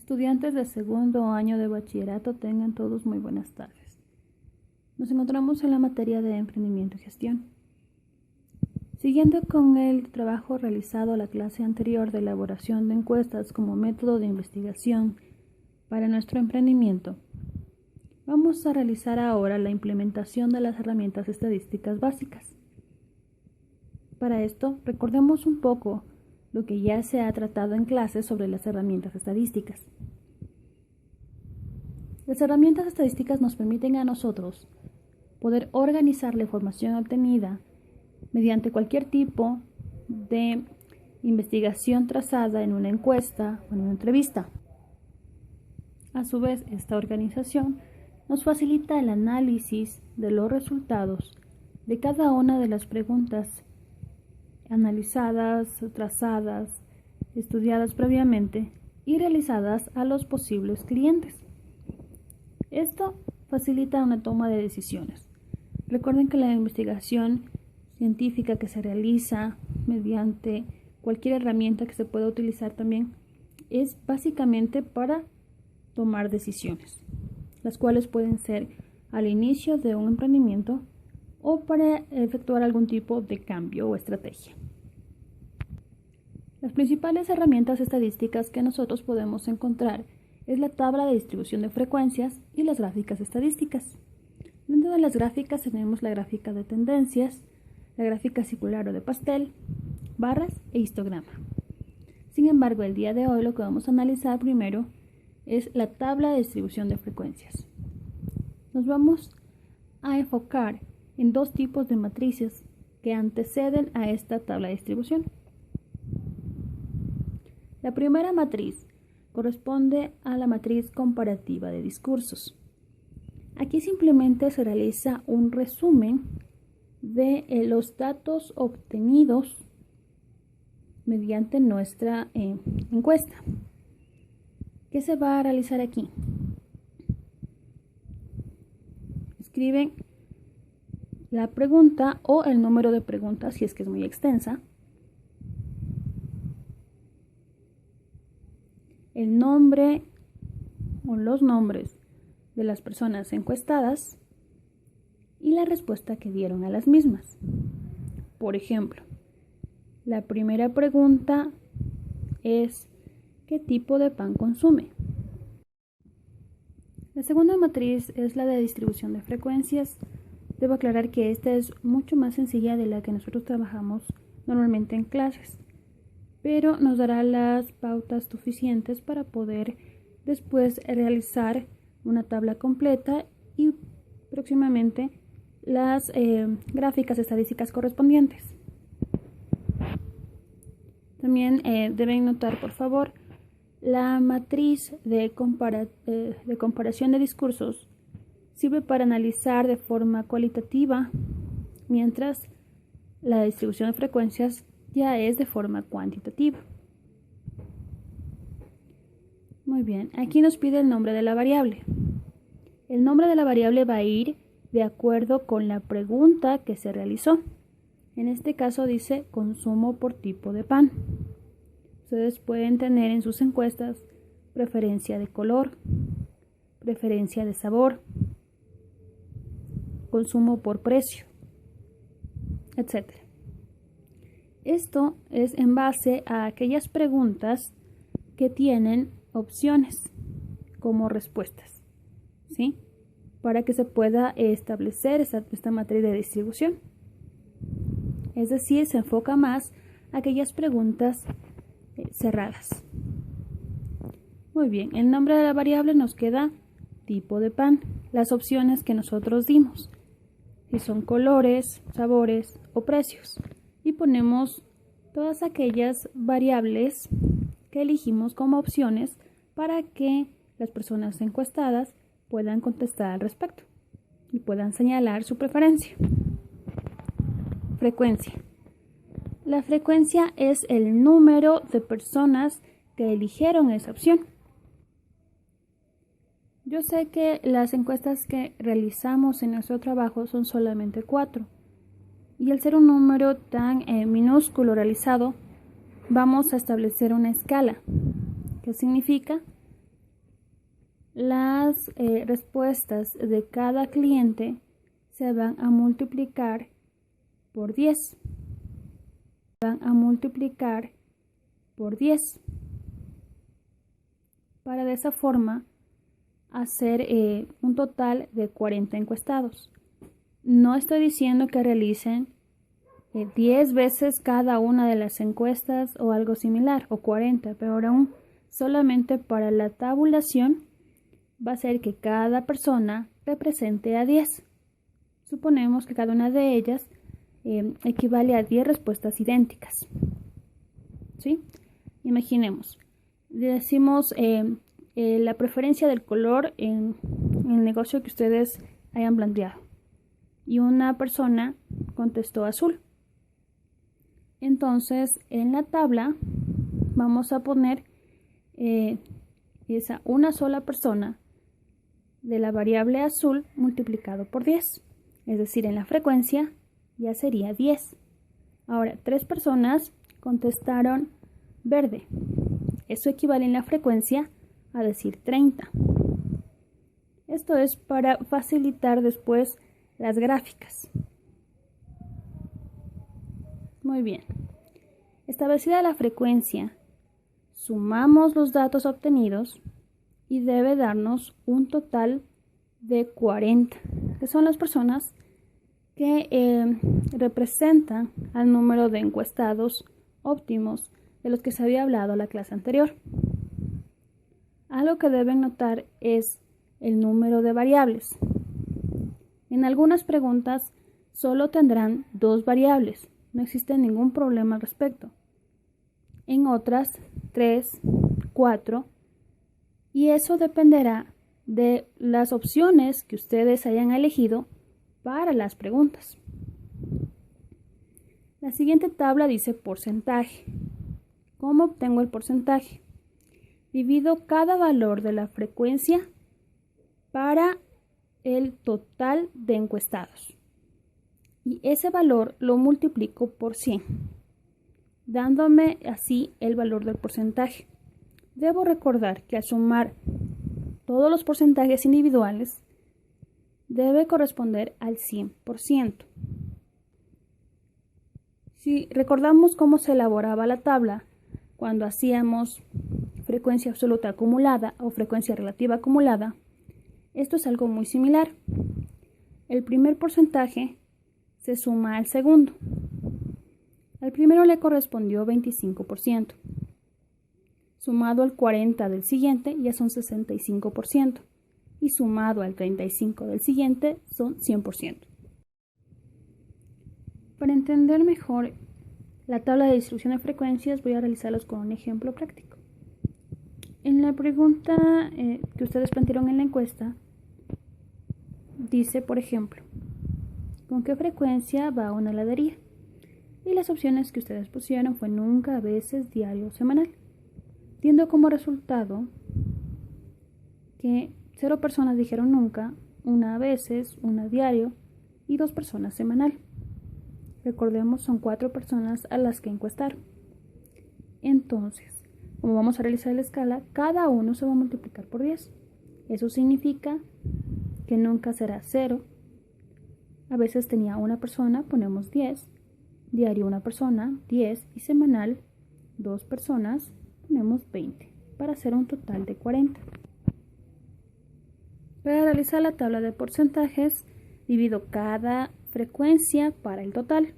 Estudiantes de segundo año de bachillerato, tengan todos muy buenas tardes. Nos encontramos en la materia de emprendimiento y gestión. Siguiendo con el trabajo realizado en la clase anterior de elaboración de encuestas como método de investigación para nuestro emprendimiento, vamos a realizar ahora la implementación de las herramientas estadísticas básicas. Para esto, recordemos un poco lo que ya se ha tratado en clase sobre las herramientas estadísticas. Las herramientas estadísticas nos permiten a nosotros poder organizar la información obtenida mediante cualquier tipo de investigación trazada en una encuesta o en una entrevista. A su vez, esta organización nos facilita el análisis de los resultados de cada una de las preguntas analizadas, trazadas, estudiadas previamente y realizadas a los posibles clientes. Esto facilita una toma de decisiones. Recuerden que la investigación científica que se realiza mediante cualquier herramienta que se pueda utilizar también es básicamente para tomar decisiones, las cuales pueden ser al inicio de un emprendimiento o para efectuar algún tipo de cambio o estrategia. Las principales herramientas estadísticas que nosotros podemos encontrar es la tabla de distribución de frecuencias y las gráficas estadísticas. Dentro de las gráficas tenemos la gráfica de tendencias, la gráfica circular o de pastel, barras e histograma. Sin embargo, el día de hoy lo que vamos a analizar primero es la tabla de distribución de frecuencias. Nos vamos a enfocar en dos tipos de matrices que anteceden a esta tabla de distribución. La primera matriz corresponde a la matriz comparativa de discursos. Aquí simplemente se realiza un resumen de los datos obtenidos mediante nuestra encuesta. ¿Qué se va a realizar aquí? Escriben la pregunta o el número de preguntas si es que es muy extensa, el nombre o los nombres de las personas encuestadas y la respuesta que dieron a las mismas. Por ejemplo, la primera pregunta es ¿qué tipo de pan consume? La segunda matriz es la de distribución de frecuencias. Debo aclarar que esta es mucho más sencilla de la que nosotros trabajamos normalmente en clases, pero nos dará las pautas suficientes para poder después realizar una tabla completa y próximamente las gráficas estadísticas correspondientes. También deben notar, por favor, la matriz de comparación de discursos sirve para analizar de forma cualitativa, mientras la distribución de frecuencias ya es de forma cuantitativa. Muy bien, aquí nos pide el nombre de la variable. El nombre de la variable va a ir de acuerdo con la pregunta que se realizó. En este caso dice consumo por tipo de pan. Ustedes pueden tener en sus encuestas preferencia de color, preferencia de sabor, consumo por precio, etc. Esto es en base a aquellas preguntas que tienen opciones como respuestas, ¿sí? Para que se pueda establecer esta matriz de distribución. Es decir, se enfoca más a aquellas preguntas cerradas. Muy bien, el nombre de la variable nos queda tipo de pan, las opciones que nosotros dimos, si son colores, sabores o precios, y ponemos todas aquellas variables que elegimos como opciones para que las personas encuestadas puedan contestar al respecto y puedan señalar su preferencia. Frecuencia. La frecuencia es el número de personas que eligieron esa opción. Yo sé que las encuestas que realizamos en nuestro trabajo son solamente 4 y al ser un número tan minúsculo realizado, vamos a establecer una escala, que significa las respuestas de cada cliente se van a multiplicar por 10. Van a multiplicar por 10 para de esa forma hacer un total de 40 encuestados. No estoy diciendo que realicen 10 veces cada una de las encuestas o algo similar, o 40, peor aún, solamente para la tabulación va a ser que cada persona represente a 10. Suponemos que cada una de ellas equivale a 10 respuestas idénticas. ¿Sí? Imaginemos, decimos la preferencia del color en el negocio que ustedes hayan planteado. Y una persona contestó azul. Entonces, en la tabla vamos a poner esa una sola persona de la variable azul multiplicado por 10. Es decir, en la frecuencia ya sería 10. Ahora, 3 personas contestaron verde. Eso equivale en la frecuencia a decir 30. Esto es para facilitar después las gráficas. Muy bien. Establecida la frecuencia, sumamos los datos obtenidos y debe darnos un total de 40, que son las personas que representan al número de encuestados óptimos de los que se había hablado en la clase anterior. Algo que deben notar es el número de variables. En algunas preguntas solo tendrán 2 variables, no existe ningún problema al respecto. En otras, 3, 4, y eso dependerá de las opciones que ustedes hayan elegido para las preguntas. La siguiente tabla dice porcentaje. ¿Cómo obtengo el porcentaje? Divido cada valor de la frecuencia para el total de encuestados. Y ese valor lo multiplico por 100, dándome así el valor del porcentaje. Debo recordar que al sumar todos los porcentajes individuales debe corresponder al 100%. Si recordamos cómo se elaboraba la tabla cuando hacíamos frecuencia absoluta acumulada o frecuencia relativa acumulada, esto es algo muy similar. El primer porcentaje se suma al segundo. Al primero le correspondió 25%. Sumado al 40 del siguiente ya son 65%. Y sumado al 35 del siguiente son 100%. Para entender mejor la tabla de distribución de frecuencias voy a realizarlos con un ejemplo práctico. En la pregunta que ustedes plantearon en la encuesta, dice, por ejemplo, ¿con qué frecuencia va a una heladería? Y las opciones que ustedes pusieron fue nunca, a veces, diario o semanal. Tiendo como resultado que 0 personas dijeron nunca, 1 a veces, 1 a diario y 2 personas semanal. Recordemos, son 4 personas a las que encuestaron. Entonces, como vamos a realizar la escala, cada uno se va a multiplicar por 10. Eso significa que nunca será 0. A veces tenía 1 persona, ponemos 10. Diario 1 persona, 10. Y semanal, 2 personas, ponemos 20. Para hacer un total de 40. Para realizar la tabla de porcentajes, divido cada frecuencia para el total.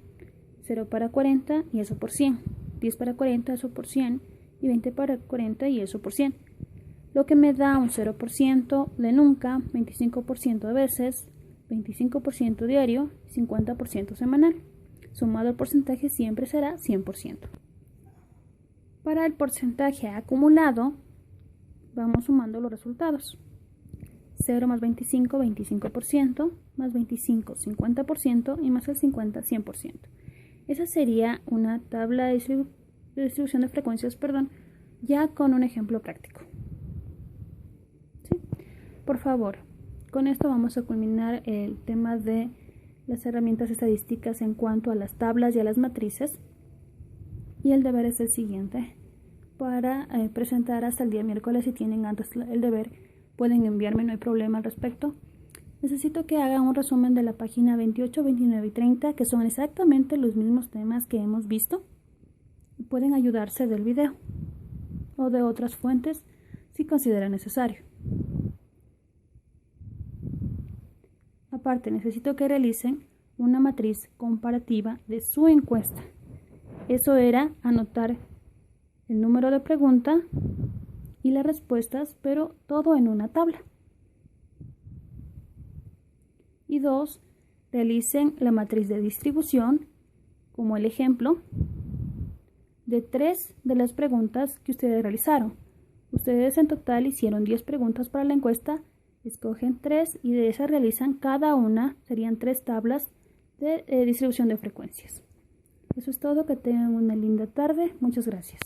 0 para 40 y eso por 100. 10 para 40, eso por 100. Y 20 para 40 y eso por 100. Lo que me da un 0% de nunca, 25% a veces, 25% diario, 50% semanal. Sumado el porcentaje siempre será 100%. Para el porcentaje acumulado, vamos sumando los resultados. 0 más 25, 25%, más 25, 50% y más el 50, 100%. Esa sería una tabla de distribución de frecuencias, ya con un ejemplo práctico. ¿Sí? Por favor, con esto vamos a culminar el tema de las herramientas estadísticas en cuanto a las tablas y a las matrices. Y el deber es el siguiente. Para presentar hasta el día miércoles, si tienen antes el deber, pueden enviarme, no hay problema al respecto. Necesito que hagan un resumen de la página 28, 29 y 30, que son exactamente los mismos temas que hemos visto. Pueden ayudarse del video o de otras fuentes si consideran necesario. Aparte, necesito que realicen una matriz comparativa de su encuesta. Eso era anotar el número de pregunta y las respuestas, pero todo en una tabla. Y 2, realicen la matriz de distribución, como el ejemplo, de 3 de las preguntas que ustedes realizaron. Ustedes en total hicieron 10 preguntas para la encuesta, escogen 3 y de esas realizan cada una, serían 3 tablas de distribución de frecuencias. Eso es todo, que tengan una linda tarde. Muchas gracias.